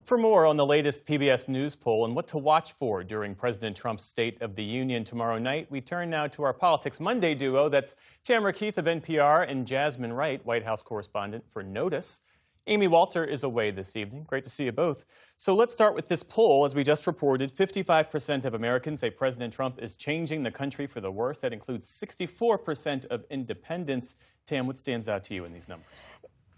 For more on the latest PBS News poll and what to watch for during President Trump's State of the Union tomorrow night, we turn now to our Politics Monday duo. That's Tamara Keith of NPR and Jasmine Wright, White House correspondent for NOTUS. Amy Walter is away this evening. Great to see you both. So let's start with this poll. As we just reported, 55% of Americans say President Trump is changing the country for the worse. That includes 64% of independents. Tam, what stands out to you in these numbers?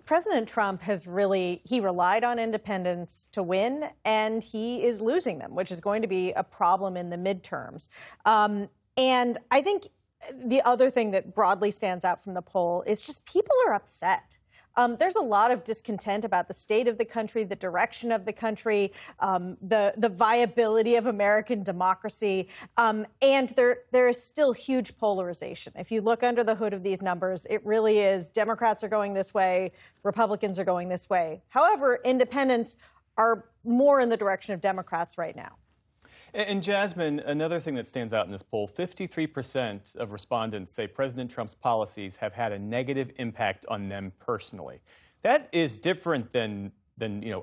President Trump he relied on independents to win, and he is losing them, which is going to be a problem in the midterms. And I think the other thing that broadly stands out from the poll is just people are upset. There's a lot of discontent about the state of the country, the direction of the country, the viability of American democracy, and there is still huge polarization. If you look under the hood of these numbers, it really is Democrats are going this way, Republicans are going this way. However, independents are more in the direction of Democrats right now. And Jasmine, another thing that stands out in this poll, 53% of respondents say President Trump's policies have had a negative impact on them personally. That is different than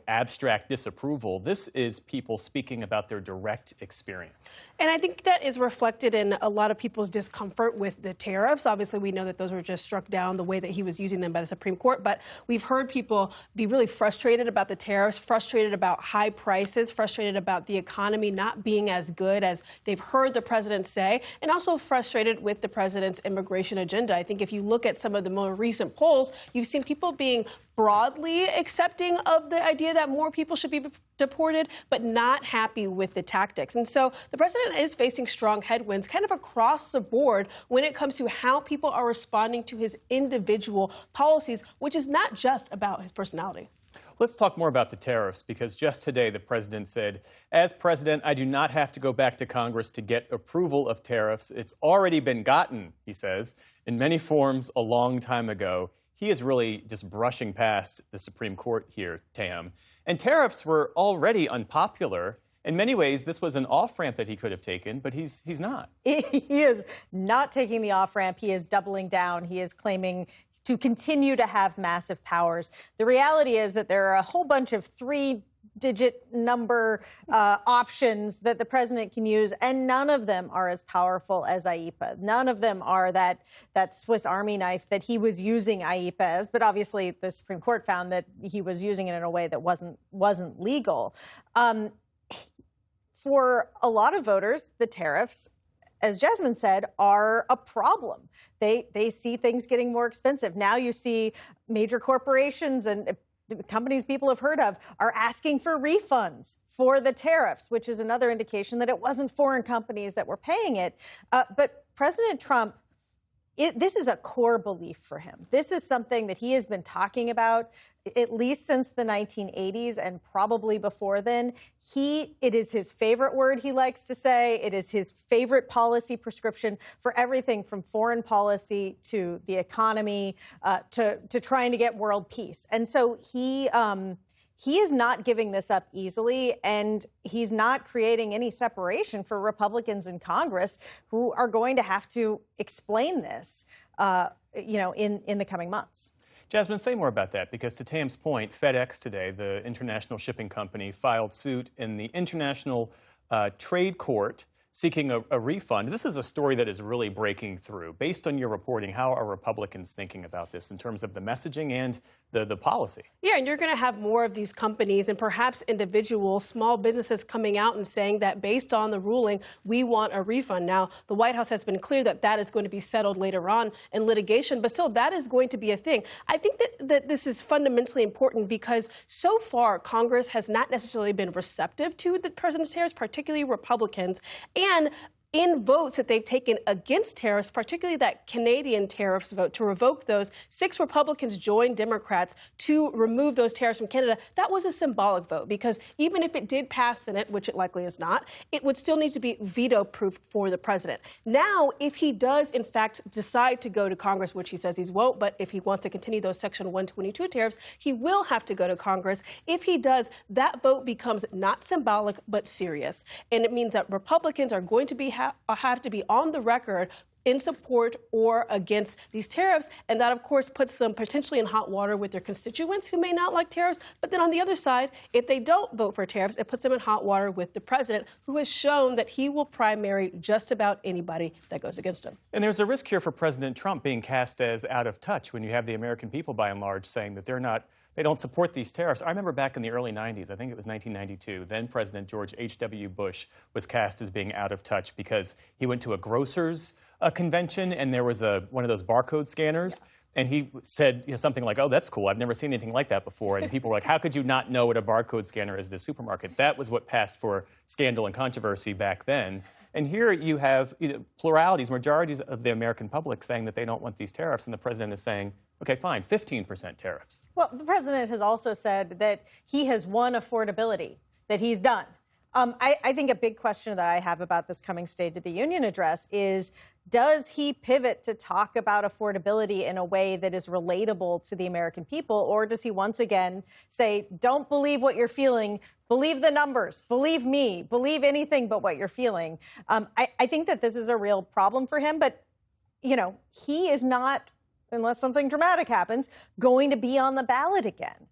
abstract disapproval. This is people speaking about their direct experience. And I think that is reflected in a lot of people's discomfort with the tariffs. Obviously, we know that those were just struck down the way that he was using them by the Supreme Court. But we've heard people be really frustrated about the tariffs, frustrated about high prices, frustrated about the economy not being as good as they've heard the president say, and also frustrated with the president's immigration agenda. I think if you look at some of the more recent polls, you've seen people being broadly accepting of the idea that more people should be deported, but not happy with the tactics. And so the president is facing strong headwinds kind of across the board when it comes to how people are responding to his individual policies, which is not just about his personality. Let's talk more about the tariffs, because just today the president said, as president, I do not have to go back to Congress to get approval of tariffs. It's already been gotten, he says, in many forms a long time ago. He is really just brushing past the Supreme Court here, Tam. And tariffs were already unpopular. In many ways, this was an off-ramp that he could have taken, but he's not. He is not taking the off-ramp. He is doubling down. He is claiming to continue to have massive powers. The reality is that there are a whole bunch of three-digit number options that the president can use, and none of them are as powerful as IEEPA. None of them are that Swiss Army knife that he was using IEEPA as, but obviously the Supreme Court found that he was using it in a way that wasn't legal. For a lot of voters, the tariffs, as Jasmine said, are a problem. They see things getting more expensive. Now you see major corporations and companies people have heard of are asking for refunds for the tariffs, which is another indication that it wasn't foreign companies that were paying it. But President Trump, this is a core belief for him. This is something that he has been talking about at least since the 1980s and probably before then. It is his favorite word, he likes to say. It is his favorite policy prescription for everything from foreign policy to the economy to trying to get world peace. And so he is not giving this up easily, and he's not creating any separation for Republicans in Congress who are going to have to explain this, in the coming months. Jasmine, say more about that, because to Tam's point, FedEx today, the international shipping company, filed suit in the International Trade Court seeking a refund. This is a story that is really breaking through. Based on your reporting, how are Republicans thinking about this in terms of the messaging and the policy? Yeah, and you're going to have more of these companies and perhaps individuals, small businesses coming out and saying that based on the ruling, we want a refund. Now, the White House has been clear that that is going to be settled later on in litigation, but still, that is going to be a thing. I think that this is fundamentally important because so far, Congress has not necessarily been receptive to the president's tariffs, particularly Republicans. And in votes that they've taken against tariffs, particularly that Canadian tariffs vote to revoke those, 6 Republicans joined Democrats to remove those tariffs from Canada. That was a symbolic vote because even if it did pass Senate, which it likely is not, it would still need to be veto-proof for the president. Now, if he does, in fact, decide to go to Congress, which he says he won't, but if he wants to continue those Section 122 tariffs, he will have to go to Congress. If he does, that vote becomes not symbolic, but serious. And it means that Republicans are going to have to be on the record in support or against these tariffs. And that, of course, puts them potentially in hot water with their constituents who may not like tariffs. But then on the other side, if they don't vote for tariffs, it puts them in hot water with the president, who has shown that he will primary just about anybody that goes against him. And there's a risk here for President Trump being cast as out of touch when you have the American people, by and large, saying that they don't support these tariffs. I remember back in the early 90s, I think it was 1992, then President George H.W. Bush was cast as being out of touch because he went to a grocer's convention and there was one of those barcode scanners. Yeah. And he said something like, oh, that's cool. I've never seen anything like that before. And people were like, how could you not know what a barcode scanner is at a supermarket? That was what passed for scandal and controversy back then. And here you have pluralities, majorities of the American public saying that they don't want these tariffs. And the president is saying, OK, fine, 15% tariffs. Well, the president has also said that he has won affordability, that he's done. I think a big question that I have about this coming State of the Union address is, does he pivot to talk about affordability in a way that is relatable to the American people? Or does he once again say, don't believe what you're feeling, believe the numbers, believe me, believe anything but what you're feeling? I think that this is a real problem for him. But, he is not, unless something dramatic happens, going to be on the ballot again.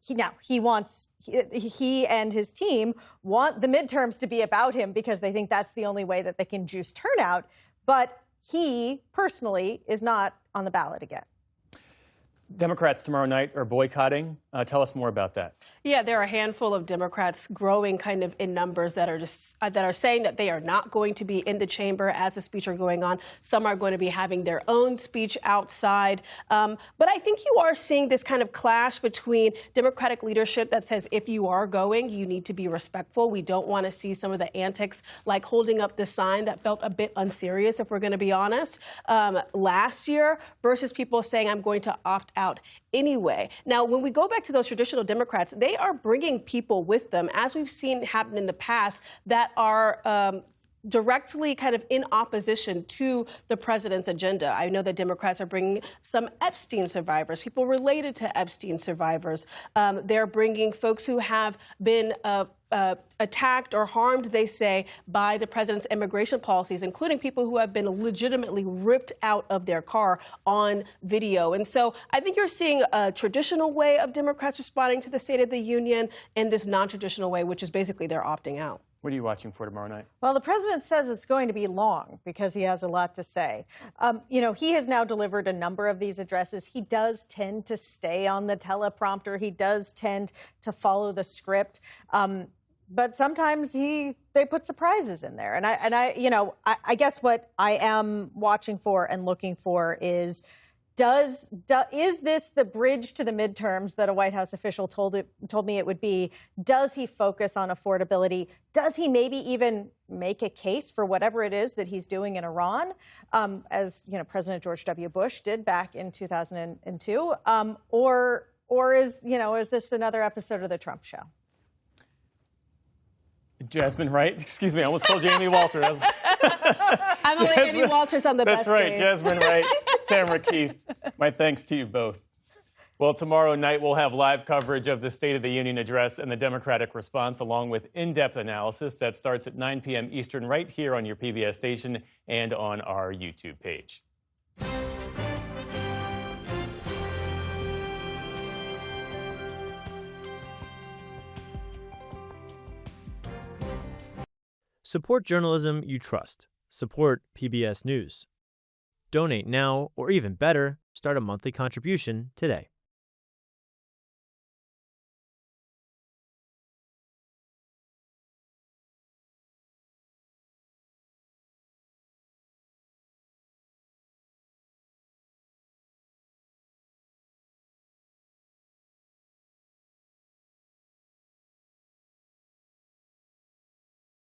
He and his team want the midterms to be about him because they think that's the only way that they can juice turnout. But he personally is not on the ballot again. Democrats tomorrow night are boycotting. Tell us more about that. Yeah, there are a handful of Democrats growing kind of in numbers that are saying that they are not going to be in the chamber as the speech are going on. Some are going to be having their own speech outside. But I think you are seeing this kind of clash between Democratic leadership that says if you are going, you need to be respectful. We don't want to see some of the antics like holding up the sign that felt a bit unserious, if we're going to be honest, last year, versus people saying I'm going to opt out anyway. Now, when we go back to those traditional Democrats, they are bringing people with them, as we've seen happen in the past, that are directly kind of in opposition to the president's agenda. I know that Democrats are bringing some Epstein survivors, people related to Epstein survivors. They're bringing folks who have been attacked or harmed, they say, by the president's immigration policies, including people who have been legitimately ripped out of their car on video. And so I think you're seeing a traditional way of Democrats responding to the State of the Union and this non-traditional way, which is basically they're opting out. What are you watching for tomorrow night? Well, the president says it's going to be long because he has a lot to say. He has now delivered a number of these addresses. He does tend to stay on the teleprompter. He does tend to follow the script. But sometimes they put surprises in there. And I guess what I am watching for and looking for is, is this the bridge to the midterms that a White House official told me it would be? Does he focus on affordability? Does he maybe even make a case for whatever it is that he's doing in Iran, as President George W. Bush did back in 2002? Or is this another episode of the Trump show? Jasmine Wright. Excuse me, I almost called you Amy Walters. I'm only Amy Walters on the best That's right, days. Jasmine Wright, Tamara Keith. My thanks to you both. Well, tomorrow night we'll have live coverage of the State of the Union address and the Democratic response, along with in-depth analysis that starts at 9 p.m. Eastern right here on your PBS station and on our YouTube page. Support journalism you trust. Support PBS News. Donate now, or even better, start a monthly contribution today.